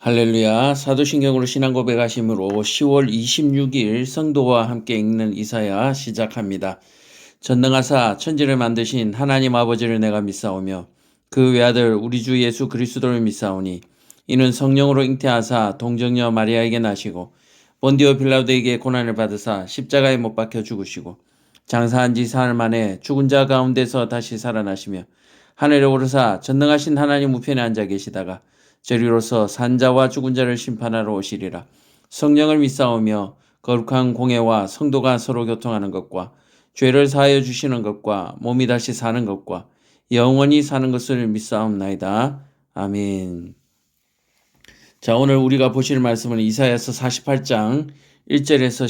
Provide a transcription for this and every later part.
할렐루야. 사도신경으로 신앙 고백하심으로 10월 26일 성도와 함께 읽는 이사야 시작합니다. 전능하사 천지를 만드신 하나님 아버지를 내가 믿사오며 그 외아들 우리 주 예수 그리스도를 믿사오니 이는 성령으로 잉태하사 동정녀 마리아에게 나시고 본디오 빌라도에게 고난을 받으사 십자가에 못 박혀 죽으시고 장사한 지 사흘 만에 죽은 자 가운데서 다시 살아나시며 하늘에 오르사 전능하신 하나님 우편에 앉아 계시다가 저리로서 산자와 죽은 자를 심판하러 오시리라. 성령을 믿사오며 거룩한 공회와 성도가 서로 교통하는 것과 죄를 사하여 주시는 것과 몸이 다시 사는 것과 영원히 사는 것을 믿사옵나이다. 아멘. 자, 오늘 우리가 보실 말씀은 이사야서 48장 1절에서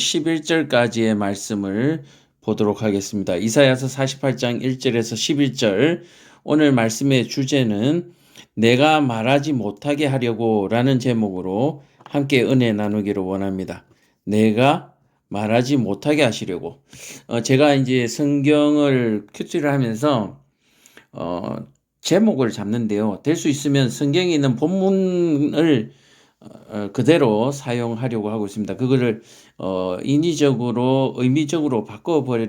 11절까지의 말씀을 보도록 하겠습니다. 이사야서 48장 1절에서 11절. 오늘 말씀의 주제는 내가 말하지 못하게 하려고 라는 제목으로 함께 은혜 나누기를 원합니다. 내가 말하지 못하게 하시려고. 제가 이제 성경을 큐티를 하면서 제목을 잡는데요. 될 수 있으면 성경에 있는 본문을 그대로 사용하려고 하고 있습니다. 그거를 인위적으로 의미적으로 바꿔버리니까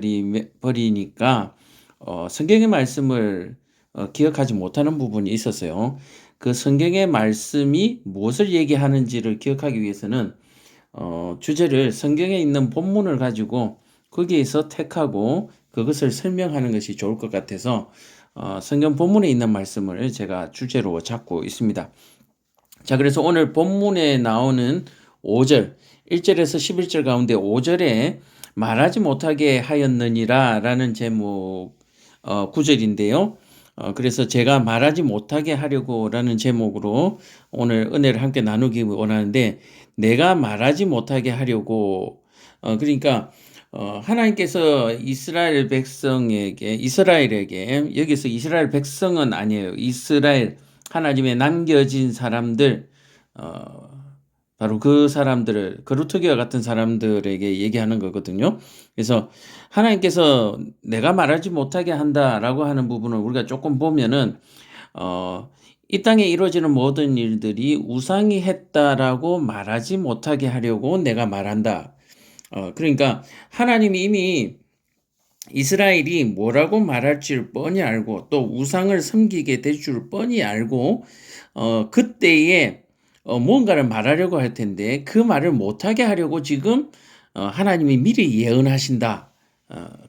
성경의 말씀을 기억하지 못하는 부분이 있었어요. 그 성경의 말씀이 무엇을 얘기하는지를 기억하기 위해서는 주제를 성경에 있는 본문을 가지고 거기에서 택하고 그것을 설명하는 것이 좋을 것 같아서 성경 본문에 있는 말씀을 제가 주제로 잡고 있습니다. 자, 그래서 오늘 본문에 나오는 5절, 1절에서 11절 가운데 5절에 말하지 못하게 하였느니라 라는 제목 구절인데요. 그래서 제가 말하지 못하게 하려고 라는 제목으로 오늘 은혜를 함께 나누기 원하는데, 내가 말하지 못하게 하려고, 그러니까 하나님께서 이스라엘에게, 여기서 이스라엘 백성은 아니에요. 이스라엘 하나님의 남겨진 사람들, 바로 그 사람들을, 거루터기와 같은 사람들에게 얘기하는 거거든요. 그래서 하나님께서 내가 말하지 못하게 한다라고 하는 부분을 우리가 조금 보면은 이 땅에 이루어지는 모든 일들이 우상이 했다라고 말하지 못하게 하려고 내가 말한다. 그러니까 하나님이 이미 이스라엘이 뭐라고 말할 줄 뻔히 알고 또 우상을 섬기게 될 줄 뻔히 알고 그때에 뭔가를 말하려고 할 텐데 그 말을 못하게 하려고 지금 하나님이 미리 예언하신다.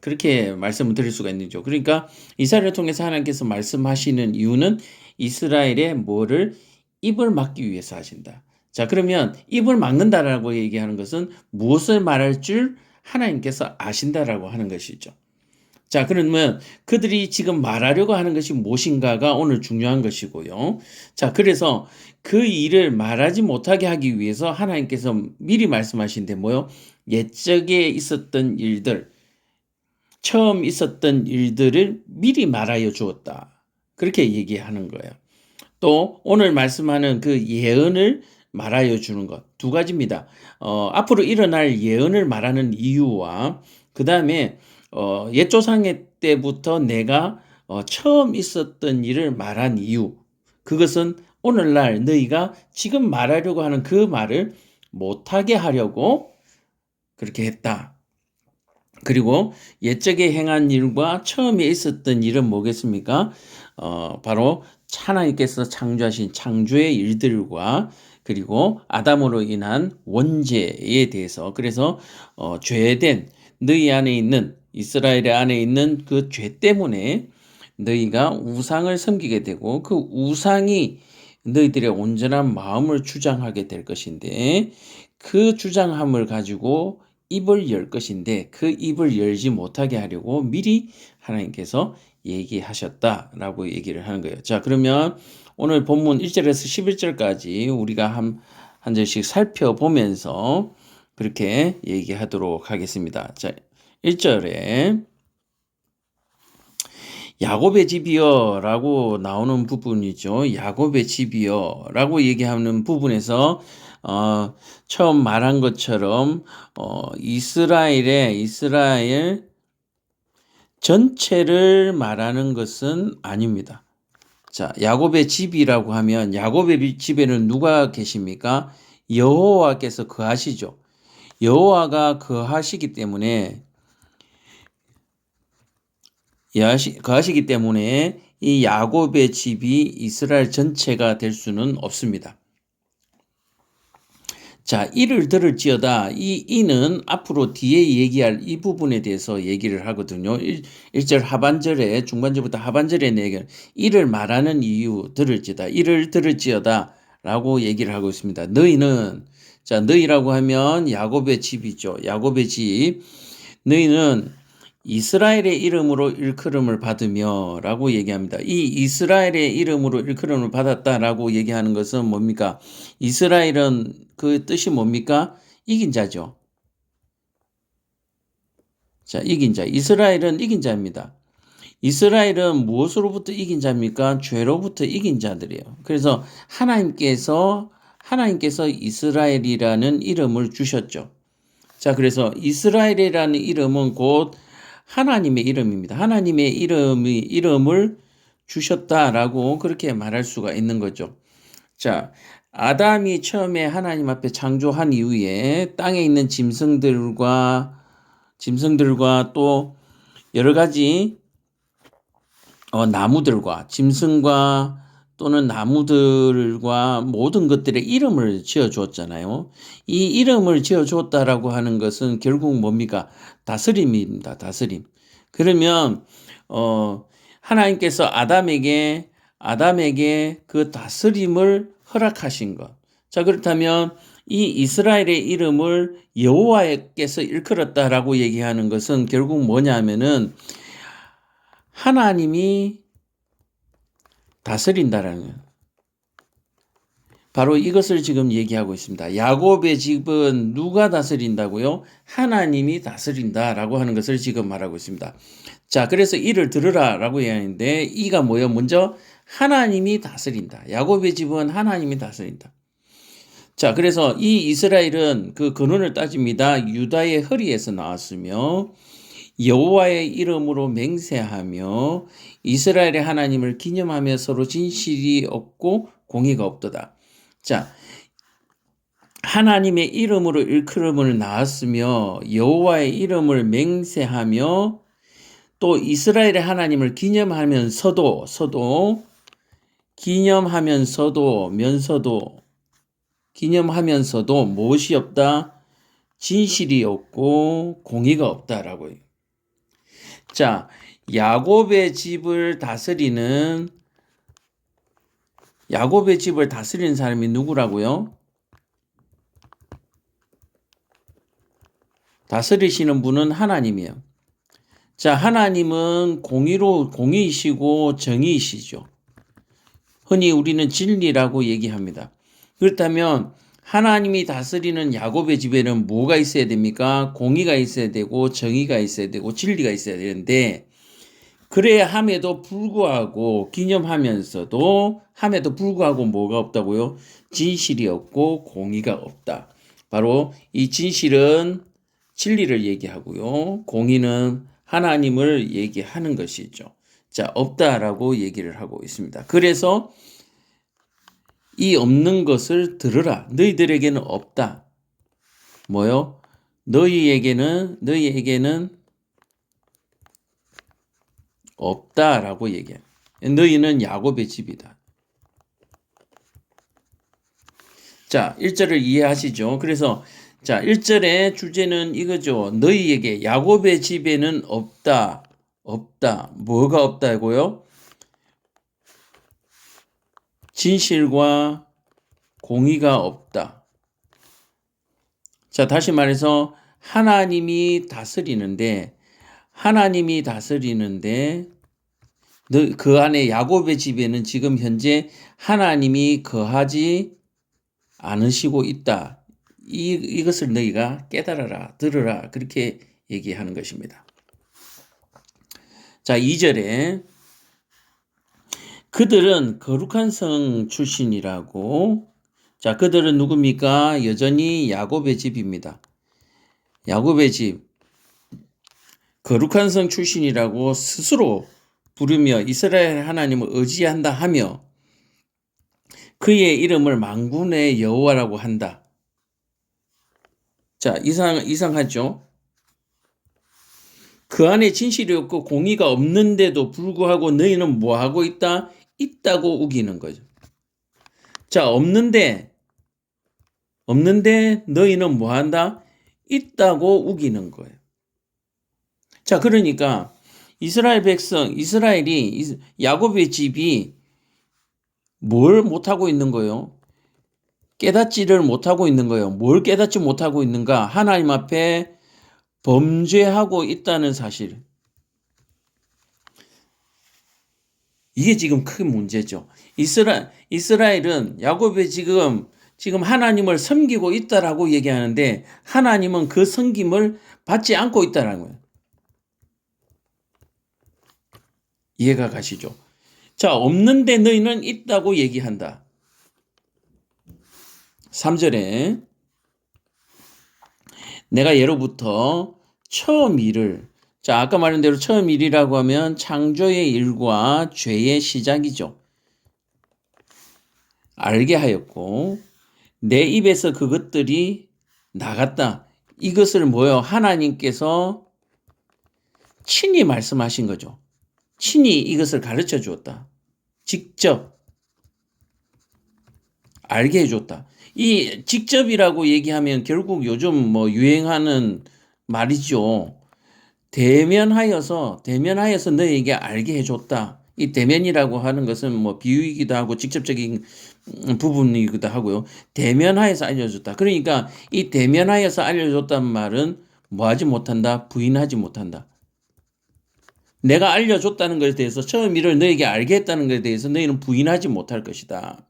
그렇게 말씀을 드릴 수가 있는죠. 그러니까 이사야를 통해서 하나님께서 말씀하시는 이유는 이스라엘의 뭐를 입을 막기 위해서 하신다. 자, 그러면 입을 막는다라고 얘기하는 것은 무엇을 말할 줄 하나님께서 아신다라고 하는 것이죠. 자, 그러면 그들이 지금 말하려고 하는 것이 무엇인가가 오늘 중요한 것이고요. 자, 그래서 그 일을 말하지 못하게 하기 위해서 하나님께서 미리 말씀하신데 뭐요? 옛적에 있었던 일들, 처음 있었던 일들을 미리 말하여 주었다. 그렇게 얘기하는 거예요. 또 오늘 말씀하는 그 예언을 말하여 주는 것, 두 가지입니다. 앞으로 일어날 예언을 말하는 이유와 그 다음에 옛조상의 때부터 내가 처음 있었던 일을 말한 이유, 그것은 오늘날 너희가 지금 말하려고 하는 그 말을 못하게 하려고 그렇게 했다. 그리고 옛적에 행한 일과 처음에 있었던 일은 뭐겠습니까? 바로 하나님께서 창조하신 창조의 일들과 그리고 아담으로 인한 원죄에 대해서, 그래서 죄된 너희 안에 있는, 이스라엘 안에 있는 그 죄 때문에 너희가 우상을 섬기게 되고 그 우상이 너희들의 온전한 마음을 주장하게 될 것인데, 그 주장함을 가지고 입을 열 것인데 그 입을 열지 못하게 하려고 미리 하나님께서 얘기하셨다라고 얘기를 하는 거예요. 자, 그러면 오늘 본문 1절에서 11절까지 우리가 한 절씩 살펴보면서 그렇게 얘기하도록 하겠습니다. 자, 1절에 야곱의 집이여 라고 나오는 부분이죠. 야곱의 집이여 라고 얘기하는 부분에서 처음 말한 것처럼 이스라엘 전체를 말하는 것은 아닙니다. 자, 야곱의 집이라고 하면 야곱의 집에는 누가 계십니까? 여호와께서 거하시죠. 여호와가 거하시기 때문에 이 야곱의 집이 이스라엘 전체가 될 수는 없습니다. 자, 이를 들을지어다. 이 이는 앞으로 뒤에 얘기할 이 부분에 대해서 얘기를 하거든요. 1절 하반절에 중반절부터 하반절에 얘기를 이를 말하는 이유 들을지다. 이를 들을지어다 라고 얘기를 하고 있습니다. 너희는 자, 너희라고 하면 야곱의 집이죠. 야곱의 집. 너희는 이스라엘의 이름으로 일컬음을 받으며 라고 얘기합니다. 이 이스라엘의 이름으로 일컬음을 받았다라고 얘기하는 것은 뭡니까? 이스라엘은 그 뜻이 뭡니까? 이긴 자죠. 자, 이긴 자. 이스라엘은 이긴 자입니다. 이스라엘은 무엇으로부터 이긴 자입니까? 죄로부터 이긴 자들이에요. 그래서 하나님께서 이스라엘이라는 이름을 주셨죠. 자, 그래서 이스라엘이라는 이름은 곧 하나님의 이름입니다. 하나님의 이름을 주셨다라고 그렇게 말할 수가 있는 거죠. 자, 아담이 처음에 하나님 앞에 창조한 이후에 땅에 있는 짐승들과 또 여러 가지 나무들과 짐승과 또는 나무들과 모든 것들의 이름을 지어주었잖아요. 이 이름을 지어주었다라고 하는 것은 결국 뭡니까? 다스림입니다. 다스림. 그러면 하나님께서 아담에게 그 다스림을 허락하신 것. 자, 그렇다면 이 이스라엘의 이름을 여호와께서 일컬었다라고 얘기하는 것은 결국 뭐냐면은 하나님이 다스린다라는 거예요. 바로 이것을 지금 얘기하고 있습니다. 야곱의 집은 누가 다스린다고요? 하나님이 다스린다라고 하는 것을 지금 말하고 있습니다. 자, 그래서 이를 들으라라고 얘기하는데 이가 뭐예요? 먼저 하나님이 다스린다. 야곱의 집은 하나님이 다스린다. 자, 그래서 이 이스라엘은 그 근원을 따집니다. 유다의 허리에서 나왔으며 여호와의 이름으로 맹세하며 이스라엘의 하나님을 기념하며 서로 진실이 없고 공의가 없도다. 자, 하나님의 이름으로 일컬음을 나왔으며 여호와의 이름을 맹세하며 또 이스라엘의 하나님을 기념하면서도 무엇이 없다? 진실이 없고 공의가 없다라고 해요. 자, 야곱의 집을 다스리는 사람이 누구라고요? 다스리시는 분은 하나님이에요. 자, 하나님은 공의이시고 정의이시죠. 흔히 우리는 진리라고 얘기합니다. 그렇다면 하나님이 다스리는 야곱의 집에는 뭐가 있어야 됩니까? 공의가 있어야 되고 정의가 있어야 되고 진리가 있어야 되는데 그래야 함에도 불구하고 뭐가 없다고요? 진실이 없고 공의가 없다. 바로 이 진실은 진리를 얘기하고요. 공의는 하나님을 얘기하는 것이죠. 자, 없다라고 얘기를 하고 있습니다. 그래서 이 없는 것을 들으라. 너희들에게는 없다. 뭐요? 너희에게는 없다라고 얘기해요. 너희는 야곱의 집이다. 자, 1절을 이해하시죠? 그래서 자, 1절의 주제는 이거죠. 너희에게 야곱의 집에는 없다. 뭐가 없다고요? 진실과 공의가 없다. 자, 다시 말해서 하나님이 다스리는데 그 안에 야곱의 집에는 지금 현재 하나님이 거하지 않으시고 있다. 이것을 너희가 깨달아라, 들으라 그렇게 얘기하는 것입니다. 자, 2절에 그들은 거룩한 성 출신이라고. 자, 그들은 누굽니까? 여전히 야곱의 집입니다. 야곱의 집. 거룩한 성 출신이라고 스스로 부르며 이스라엘 하나님을 의지한다 하며 그의 이름을 만군의 여호와라고 한다. 자, 이상하죠? 그 안에 진실이 없고 공의가 없는데도 불구하고 너희는 뭐 하고 있다? 있다고 우기는 거죠. 자, 없는데 너희는 뭐 한다? 있다고 우기는 거예요. 자, 그러니까 이스라엘 백성, 야곱의 집이 뭘 못하고 있는 거예요? 깨닫지를 못하고 있는 거예요. 뭘 깨닫지 못하고 있는가? 하나님 앞에 범죄하고 있다는 사실. 이게 지금 큰 문제죠. 이스라엘은 야곱이 지금 하나님을 섬기고 있다라고 얘기하는데 하나님은 그 섬김을 받지 않고 있다라는 거예요. 이해가 가시죠? 자, 없는데 너희는 있다고 얘기한다. 3절에 내가 예로부터 처음 일을, 자, 아까 말한 대로 처음 일이라고 하면 창조의 일과 죄의 시작이죠. 알게 하였고 내 입에서 그것들이 나갔다. 이것을 뭐요? 하나님께서 친히 말씀하신 거죠. 친히 이것을 가르쳐 주었다. 직접 알게 해줬다. 이 직접이라고 얘기하면 결국 요즘 뭐 유행하는 말이죠. 대면하여서 너에게 알게 해줬다. 이 대면이라고 하는 것은 뭐 비유이기도 하고 직접적인 부분이기도 하고요. 대면하여서 알려줬다. 그러니까 이 대면하여서 알려줬단 말은 뭐 하지 못한다? 부인하지 못한다. 내가 알려줬다는 것에 대해서 처음 일을 너에게 알게 했다는 것에 대해서 너희는 부인하지 못할 것이다.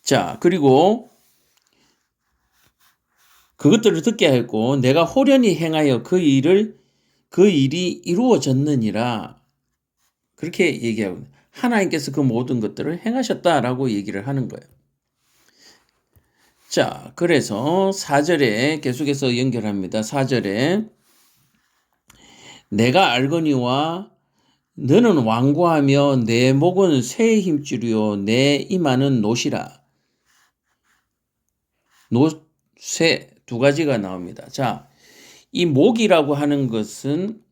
자, 그리고 그것들을 듣게 하였고 내가 호련히 행하여 그 일이 이루어졌느니라. 그렇게 얘기하고 하나님께서 그 모든 것들을 행하셨다라고 얘기를 하는 거예요. 자, 그래서 4절에 계속해서 연결합니다. 4절에 내가 알거니와 너는 완고하며 내 목은 새에 힘주리요 내 이마는 노시라. 새 두 가지가 나옵니다. 자, 이 목이라고 하는 것은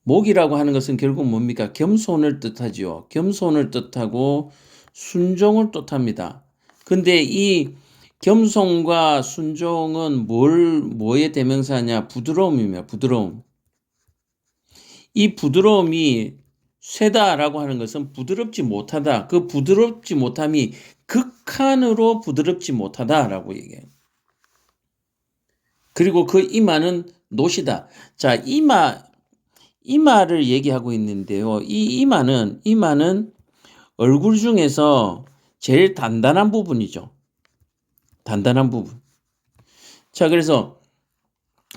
목이라고 하는 것은 결국 뭡니까? 겸손을 뜻하지요. 겸손을 뜻하고 순종을 뜻합니다. 근데 이 겸손과 순종은 뭐의 대명사냐? 부드러움입니다. 부드러움. 이 부드러움이 쇠다라고 하는 것은 부드럽지 못하다. 그 부드럽지 못함이 극한으로 부드럽지 못하다라고 얘기해요. 그리고 그 이마는 노시다. 자, 이마를 얘기하고 있는데요. 이 이마는 얼굴 중에서 제일 단단한 부분이죠. 단단한 부분. 자, 그래서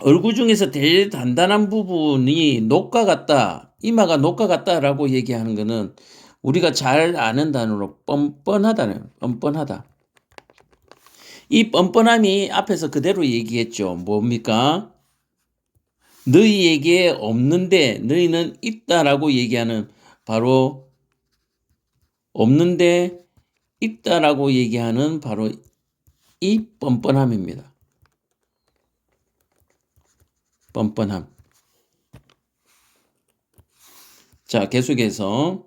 얼굴 중에서 제일 단단한 부분이 녹과 같다. 이마가 녹과 같다라고 얘기하는 것은 우리가 잘 아는 단어로 뻔뻔하다는 뻔뻔하다. 이 뻔뻔함이 앞에서 그대로 얘기했죠. 뭡니까? 너희에게 없는데 너희는 있다라고 얘기하는 바로 없는데 있다라고 얘기하는 바로 이 뻔뻔함입니다. 뻔뻔함. 자, 계속해서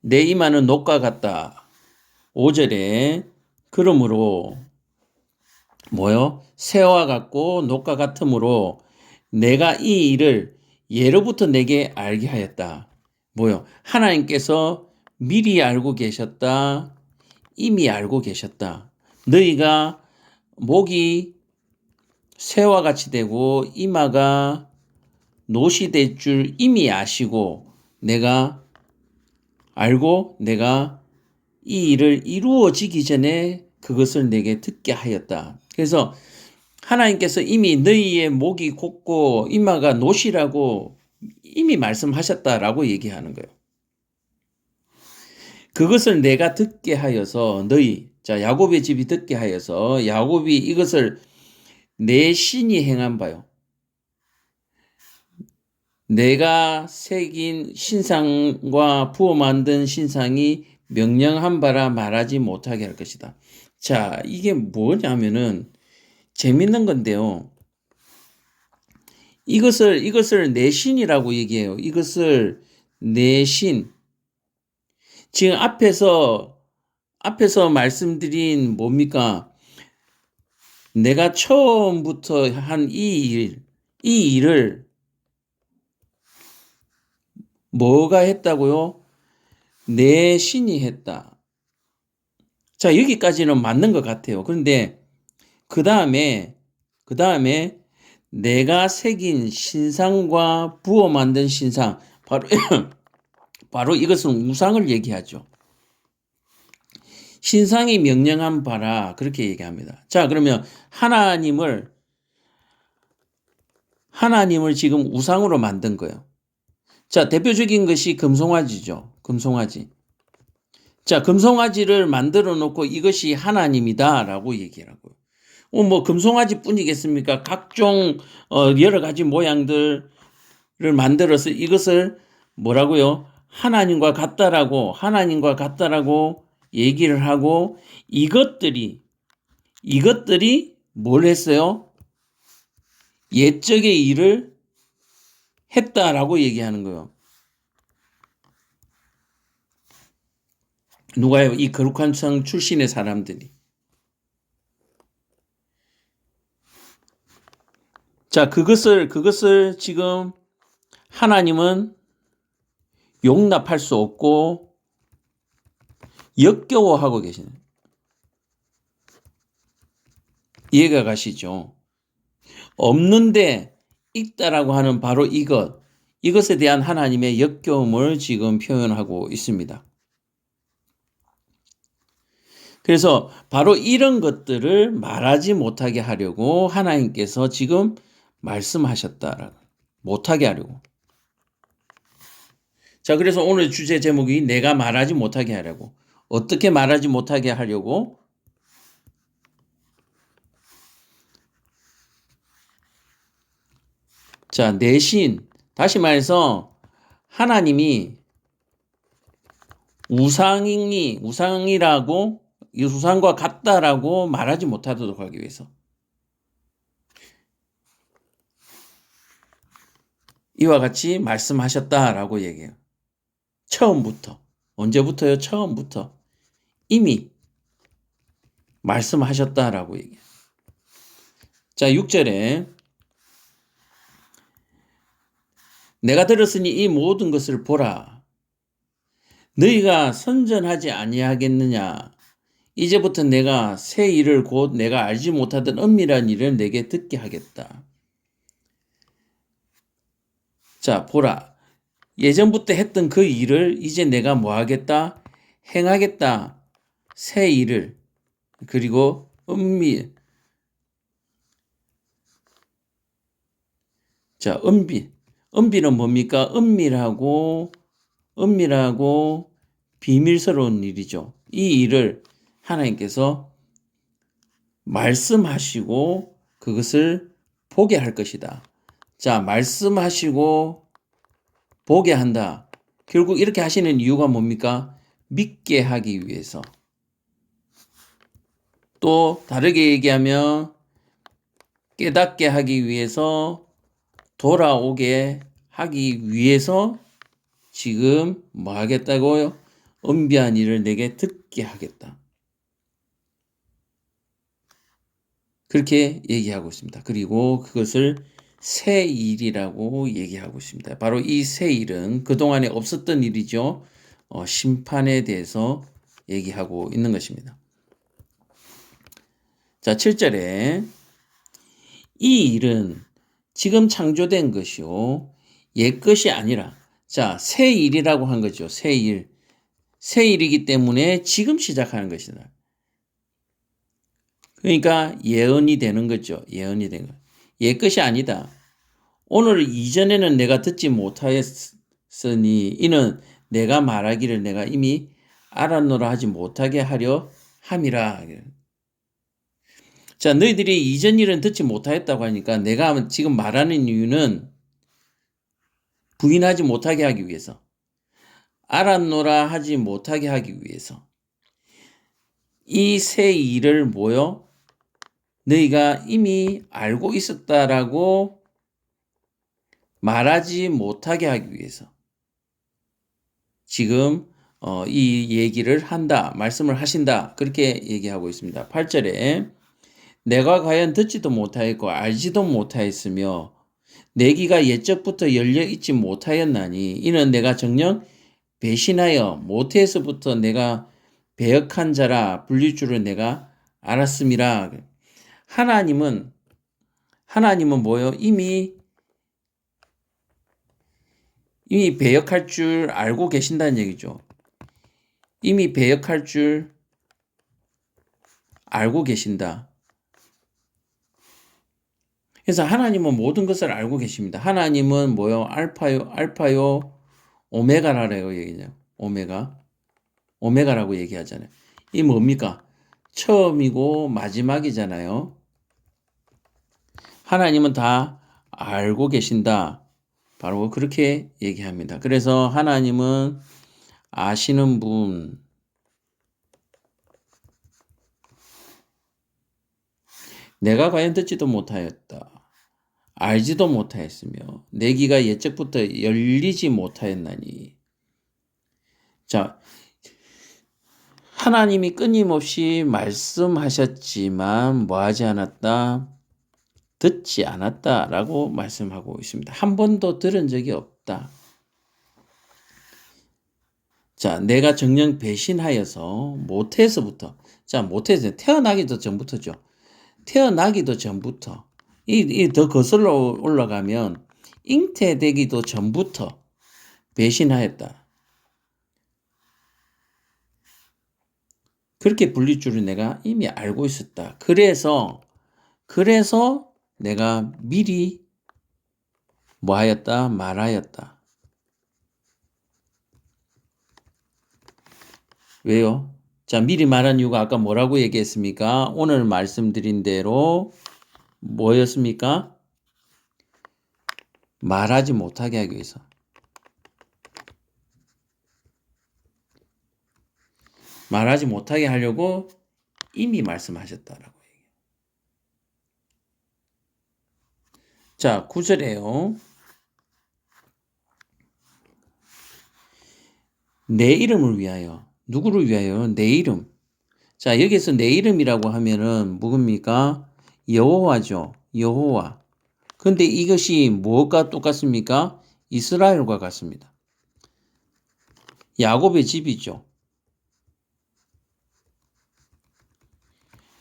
내 이마는 녹과 같다. 5절에 그러므로 뭐요? 새와 같고 녹과 같으므로 내가 이 일을 예로부터 내게 알게 하였다. 뭐요? 하나님께서 미리 알고 계셨다. 이미 알고 계셨다. 너희가 목이 새와 같이 되고 이마가 노시 될 줄 이미 아시고 내가 알고 내가 이 일을 이루어지기 전에 그것을 내게 듣게 하였다. 그래서 하나님께서 이미 너희의 목이 곧고 이마가 노시라고 이미 말씀하셨다라고 얘기하는 거예요. 그것을 내가 듣게 하여서 자, 야곱의 집이 듣게 하여서 야곱이 이것을 내 신이 행한 바요. 내가 새긴 신상과 부어 만든 신상이 명령한 바라 말하지 못하게 할 것이다. 자, 이게 뭐냐면은 재밌는 건데요. 이것을 내신이라고 얘기해요. 이것을 내신. 지금 앞에서 말씀드린 뭡니까? 내가 처음부터 한 이 일을 뭐가 했다고요? 내 신이 했다. 자, 여기까지는 맞는 것 같아요. 그런데 그 다음에 내가 새긴 신상과 부어 만든 신상, 바로 바로 이것은 우상을 얘기하죠. 신상이 명령한 바라 그렇게 얘기합니다. 자, 그러면 하나님을 지금 우상으로 만든 거예요. 자, 대표적인 것이 금송아지죠. 금송아지. 자, 금송아지를 만들어 놓고 이것이 하나님이다라고 얘기하고요. 뭐 금송아지 뿐이겠습니까? 각종 여러 가지 모양들을 만들어서 이것을 뭐라고요? 하나님과 같다라고 얘기를 하고 이것들이 뭘 했어요? 옛적의 일을 했다라고 얘기하는 거예요. 누가요? 이 거룩한 성 출신의 사람들이. 자, 그것을 지금 하나님은 용납할 수 없고 역겨워하고 계시는. 이해가 가시죠? 없는데 있다라고 하는 바로 이것에 대한 하나님의 역겨움을 지금 표현하고 있습니다. 그래서 바로 이런 것들을 말하지 못하게 하려고 하나님께서 지금 말씀하셨다라고. 못하게 하려고. 자, 그래서 오늘 주제 제목이 내가 말하지 못하게 하려고. 어떻게 말하지 못하게 하려고? 자, 내신. 다시 말해서 하나님이 우상이라고 이 우상과 같다라고 말하지 못하도록 하기 위해서. 이와 같이 말씀하셨다라고 얘기해요. 처음부터. 언제부터요? 처음부터. 이미 말씀하셨다라고 얘기해요. 자, 6절에 내가 들었으니 이 모든 것을 보라. 너희가 선전하지 아니하겠느냐. 이제부터 내가 새 일을 곧 내가 알지 못하던 은밀한 일을 내게 듣게 하겠다. 자, 보라. 예전부터 했던 그 일을 이제 내가 뭐 하겠다? 행하겠다. 새 일을. 그리고 자, 은비는 뭡니까? 은밀하고 비밀스러운 일이죠. 이 일을 하나님께서 말씀하시고 그것을 보게 할 것이다. 자, 말씀하시고 보게 한다. 결국 이렇게 하시는 이유가 뭡니까? 믿게 하기 위해서. 또 다르게 얘기하면 깨닫게 하기 위해서, 돌아오게 하기 위해서 지금 뭐 하겠다고요? 은비한 일을 내게 듣게 하겠다. 그렇게 얘기하고 있습니다. 그리고 그것을 새 일이라고 얘기하고 있습니다. 바로 이 새 일은 그동안에 없었던 일이죠. 심판에 대해서 얘기하고 있는 것입니다. 자, 7절에 이 일은 지금 창조된 것이요. 옛 것이 아니라, 자, 새 일이라고 한 거죠. 새 일. 새 일이기 때문에 지금 시작하는 것이다. 그러니까 예언이 되는 거죠. 예언이 되는 거. 옛 것이 아니다. 오늘 이전에는 내가 듣지 못하였으니 이는 내가 말하기를 내가 이미 알았노라 하지 못하게 하려 함이라. 자, 너희들이 이전 일은 듣지 못하였다고 하니까 내가 지금 말하는 이유는 부인하지 못하게 하기 위해서, 알았노라 하지 못하게 하기 위해서 이 세 일을 뭐요? 너희가 이미 알고 있었다라고 말하지 못하게 하기 위해서 지금 이 얘기를 한다, 말씀을 하신다, 그렇게 얘기하고 있습니다. 8절에 내가 과연 듣지도 못하였고 알지도 못하였으며 내 귀가 옛적부터 열려 있지 못하였나니 이는 내가 정녕 배신하여 모태에서부터 내가 배역한 자라 불릴 줄을 내가 알았음이라. 하나님은 뭐요? 이미 배역할 줄 알고 계신다는 얘기죠. 이미 배역할 줄 알고 계신다. 그래서 하나님은 모든 것을 알고 계십니다. 하나님은 뭐요? 알파요, 오메가라고 얘기해요. 오메가라고 얘기하잖아요. 이 뭡니까? 처음이고 마지막이잖아요. 하나님은 다 알고 계신다. 바로 그렇게 얘기합니다. 그래서 하나님은 아시는 분, 내가 과연 듣지도 못하였다. 알지도 못하였으며 내 귀가 옛적부터 열리지 못하였나니. 자, 하나님이 끊임없이 말씀하셨지만 뭐하지 않았다? 듣지 않았다라고 말씀하고 있습니다. 한 번도 들은 적이 없다. 자, 내가 정녕 배신하여서 모태에서부터, 자, 모태에서 태어나기도 전부터죠. 태어나기도 전부터, 이 더 거슬러 올라가면 잉태되기도 전부터 배신하였다. 그렇게 불릴 줄을 내가 이미 알고 있었다. 그래서 내가 미리 뭐하였다? 말하였다. 왜요? 자, 미리 말한 이유가 아까 뭐라고 얘기했습니까? 오늘 말씀드린 대로 뭐였습니까? 말하지 못하게 하기 위해서. 말하지 못하게 하려고 이미 말씀하셨다라고 얘기해요. 자, 9절에요. 내 이름을 위하여. 누구를 위하여? 내 이름. 자, 여기서 내 이름이라고 하면은 누굽니까? 여호와죠. 여호와. 근데 이것이 무엇과 똑같습니까? 이스라엘과 같습니다. 야곱의 집이죠.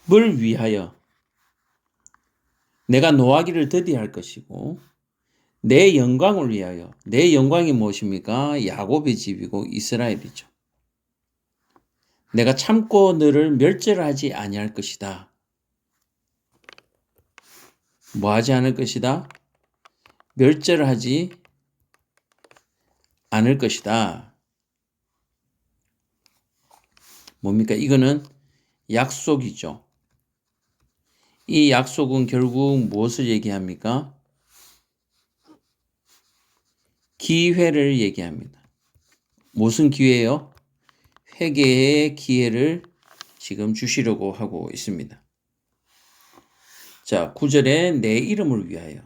뭘 위하여? 내가 노하기를 더디할 것이고 내 영광을 위하여. 내 영광이 무엇입니까? 야곱의 집이고 이스라엘이죠. 내가 참고 너를 멸절하지 아니할 것이다. 뭐하지 않을 것이다? 멸절하지 않을 것이다. 뭡니까? 이거는 약속이죠. 이 약속은 결국 무엇을 얘기합니까? 기회를 얘기합니다. 무슨 기회요? 회개의 기회를 지금 주시려고 하고 있습니다. 자, 9절에 내 이름을 위하여.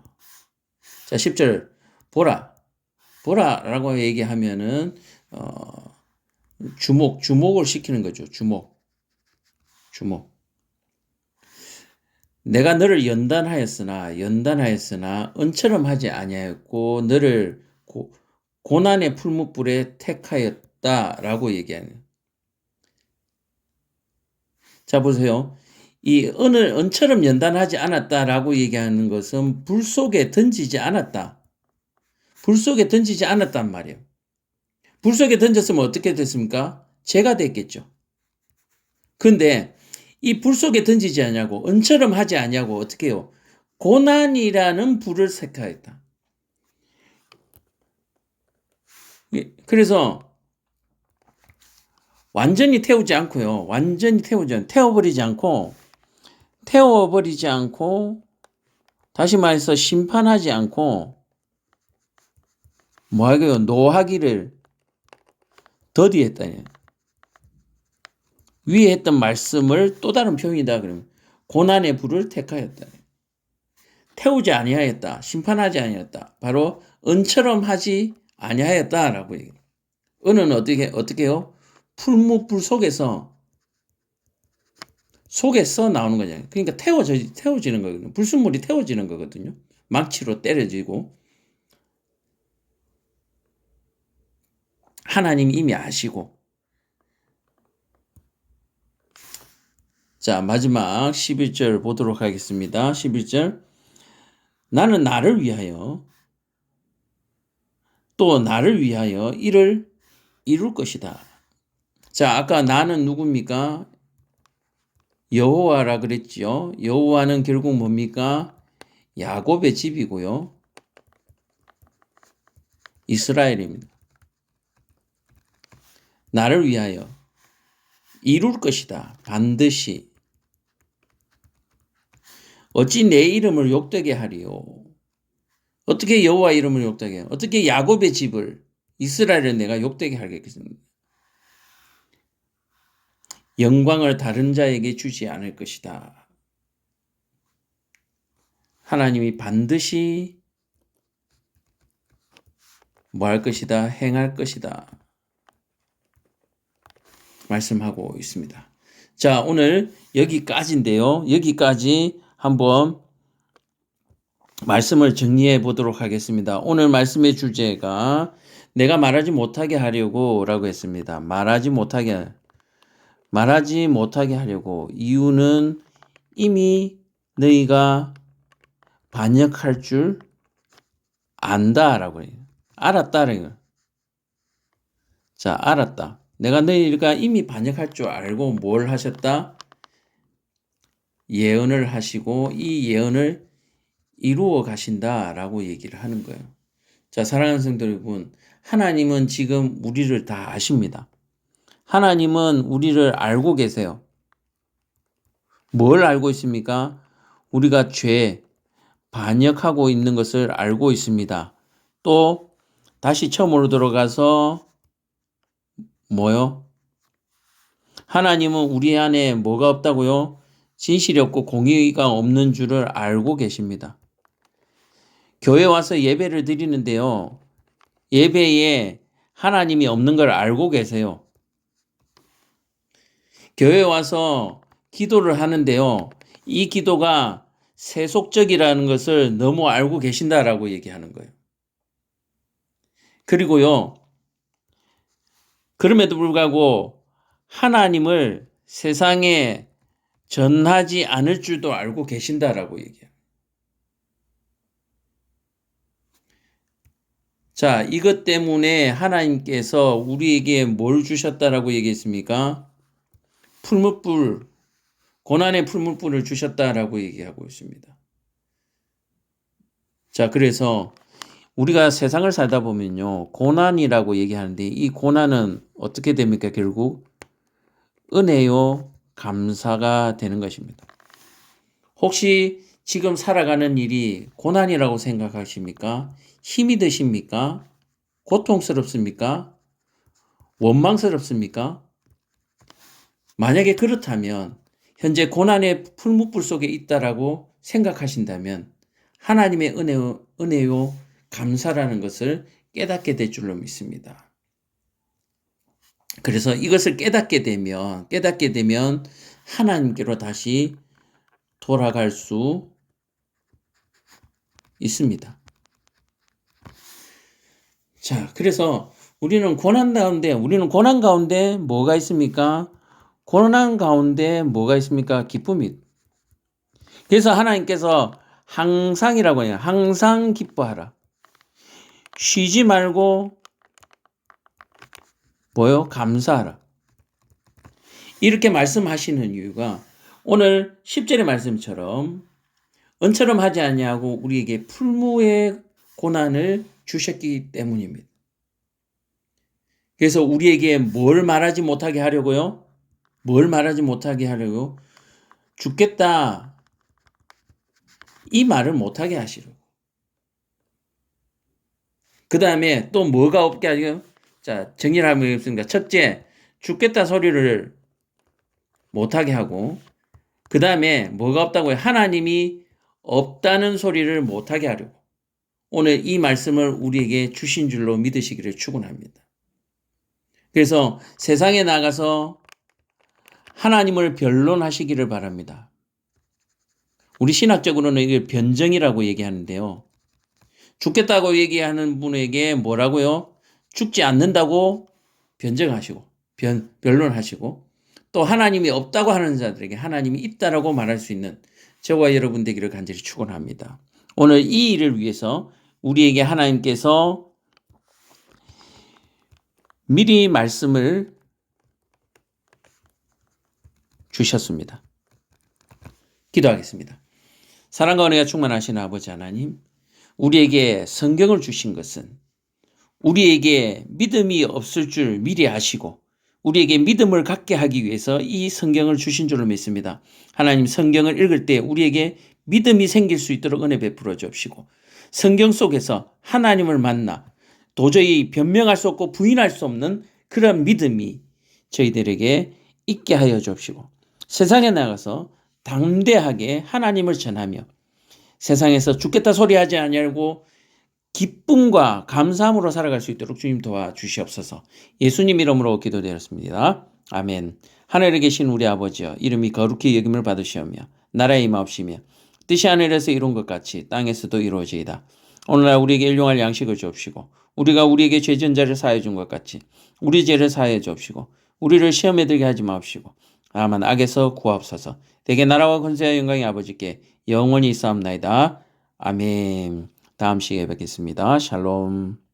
자, 10절 보라라고 얘기하면은 주목을 시키는 거죠. 주목. 내가 너를 연단하였으나 은처럼 하지 아니하였고 너를 고난의 풀무불에 택하였다라고 얘기하는. 자, 보세요. 이 은처럼 연단하지 않았다라고 얘기하는 것은 불 속에 던지지 않았다. 불 속에 던지지 않았단 말이에요. 불 속에 던졌으면 어떻게 됐습니까? 죄가 됐겠죠. 근데 이 불 속에 던지지 않냐고, 은처럼 하지 않냐고 어떻게 해요? 고난이라는 불을 택하였다. 그래서 완전히 태우지 않고요. 태워버리지 않고 다시 말해서 심판하지 않고 뭐하게요? 노하기를 더디했다니. 위에 했던 말씀을 또 다른 표현이다. 그러면 고난의 불을 택하였다. 태우지 아니하였다. 심판하지 아니하였다. 바로 은처럼 하지 아니하였다라고 얘기해요. 은은 어떻게 해요? 풀무불 속에서 나오는 거잖아요. 그러니까 태워지는 거거든요. 불순물이 태워지는 거거든요. 망치로 때려지고. 하나님이 이미 아시고. 자, 마지막 11절 보도록 하겠습니다. 11절. 나는 나를 위하여 또 나를 위하여 이를 이룰 것이다. 자, 아까 나는 누굽니까? 여호와라 그랬지요. 여호와는 결국 뭡니까? 야곱의 집이고요. 이스라엘입니다. 나를 위하여 이룰 것이다. 반드시. 어찌 내 이름을 욕되게 하리요. 어떻게 여호와 이름을 욕되게 해요? 어떻게 야곱의 집을 이스라엘을 내가 욕되게 하겠습니까? 영광을 다른 자에게 주지 않을 것이다. 하나님이 반드시 뭐 할 것이다? 행할 것이다. 말씀하고 있습니다. 자, 오늘 여기까지인데요. 여기까지 한번 말씀을 정리해 보도록 하겠습니다. 오늘 말씀의 주제가 내가 말하지 못하게 하려고 라고 했습니다. 말하지 못하게 하려고. 이유는 이미 너희가 반역할 줄 안다라고 해요. 알았다라는 거예요. 자, 알았다. 내가 너희가 이미 반역할 줄 알고 뭘 하셨다? 예언을 하시고 이 예언을 이루어 가신다라고 얘기를 하는 거예요. 자, 사랑하는 성도 여러분, 하나님은 지금 우리를 다 아십니다. 하나님은 우리를 알고 계세요. 뭘 알고 있습니까? 우리가 반역하고 있는 것을 알고 있습니다. 또 다시 처음으로 들어가서 뭐요? 하나님은 우리 안에 뭐가 없다고요? 진실이 없고 공의가 없는 줄을 알고 계십니다. 교회 와서 예배를 드리는데요. 예배에 하나님이 없는 걸 알고 계세요. 교회 와서 기도를 하는데요. 이 기도가 세속적이라는 것을 너무 알고 계신다라고 얘기하는 거예요. 그리고요. 그럼에도 불구하고 하나님을 세상에 전하지 않을 줄도 알고 계신다라고 얘기해요. 자, 이것 때문에 하나님께서 우리에게 뭘 주셨다라고 얘기했습니까? 풀무불, 고난의 풀무불을 주셨다라고 얘기하고 있습니다. 자, 그래서 우리가 세상을 살다 보면요. 고난이라고 얘기하는데 이 고난은 어떻게 됩니까? 결국 은혜요, 감사가 되는 것입니다. 혹시 지금 살아가는 일이 고난이라고 생각하십니까? 힘이 드십니까? 고통스럽습니까? 원망스럽습니까? 만약에 그렇다면 현재 고난의 풀무불 속에 있다라고 생각하신다면 하나님의 은혜요, 감사라는 것을 깨닫게 될 줄로 믿습니다. 그래서 이것을 깨닫게 되면 하나님께로 다시 돌아갈 수 있습니다. 자, 그래서 우리는 고난 가운데 뭐가 있습니까? 고난 가운데 뭐가 있습니까? 기쁨이. 그래서 하나님께서 항상이라고 해요. 항상 기뻐하라. 쉬지 말고 감사하라. 이렇게 말씀하시는 이유가 오늘 10절의 말씀처럼 은처럼 하지 아니하고 우리에게 풀무의 고난을 주셨기 때문입니다. 그래서 우리에게 뭘 말하지 못하게 하려고요? 죽겠다. 이 말을 못하게 하시려고. 그 다음에 또 뭐가 없게 하죠? 자, 정리를 하면 되겠습니다. 첫째, 죽겠다 소리를 못하게 하고, 그 다음에 뭐가 없다고요? 하나님이 없다는 소리를 못하게 하려고. 오늘 이 말씀을 우리에게 주신 줄로 믿으시기를 축원합니다. 그래서 세상에 나가서 하나님을 변론하시기를 바랍니다. 우리 신학적으로는 이걸 변정이라고 얘기하는데요. 죽겠다고 얘기하는 분에게 뭐라고요? 죽지 않는다고 변정하시고, 변론하시고, 또 하나님이 없다고 하는 자들에게 하나님이 있다라고 말할 수 있는 저와 여러분 되기를 간절히 축원합니다. 오늘 이 일을 위해서 우리에게 하나님께서 미리 말씀을 주셨습니다. 기도하겠습니다. 사랑과 은혜가 충만하신 아버지 하나님, 우리에게 성경을 주신 것은 우리에게 믿음이 없을 줄 미리 아시고 우리에게 믿음을 갖게 하기 위해서 이 성경을 주신 줄로 믿습니다. 하나님, 성경을 읽을 때 우리에게 믿음이 생길 수 있도록 은혜 베풀어 주옵시고, 성경 속에서 하나님을 만나 도저히 변명할 수 없고 부인할 수 없는 그런 믿음이 저희들에게 있게 하여 주옵시고, 세상에 나가서 담대하게 하나님을 전하며 세상에서 죽겠다 소리하지 아니하고 기쁨과 감사함으로 살아갈 수 있도록 주님 도와주시옵소서. 예수님 이름으로 기도드렸습니다. 아멘. 하늘에 계신 우리 아버지여, 이름이 거룩히 여김을 받으시오며 나라의 임하옵시며 뜻이 하늘에서 이룬 것 같이 땅에서도 이루어지이다. 오늘날 우리에게 일용할 양식을 주옵시고, 우리가 우리에게 죄진 자를 사하여 준 것 같이 우리 죄를 사하여 주옵시고, 우리를 시험에 들게 하지 마옵시고 다만 악에서 구하옵소서. 대개 나라와 권세와 영광이 아버지께 영원히 있사옵나이다. 아멘. 다음 시간에 뵙겠습니다. 샬롬.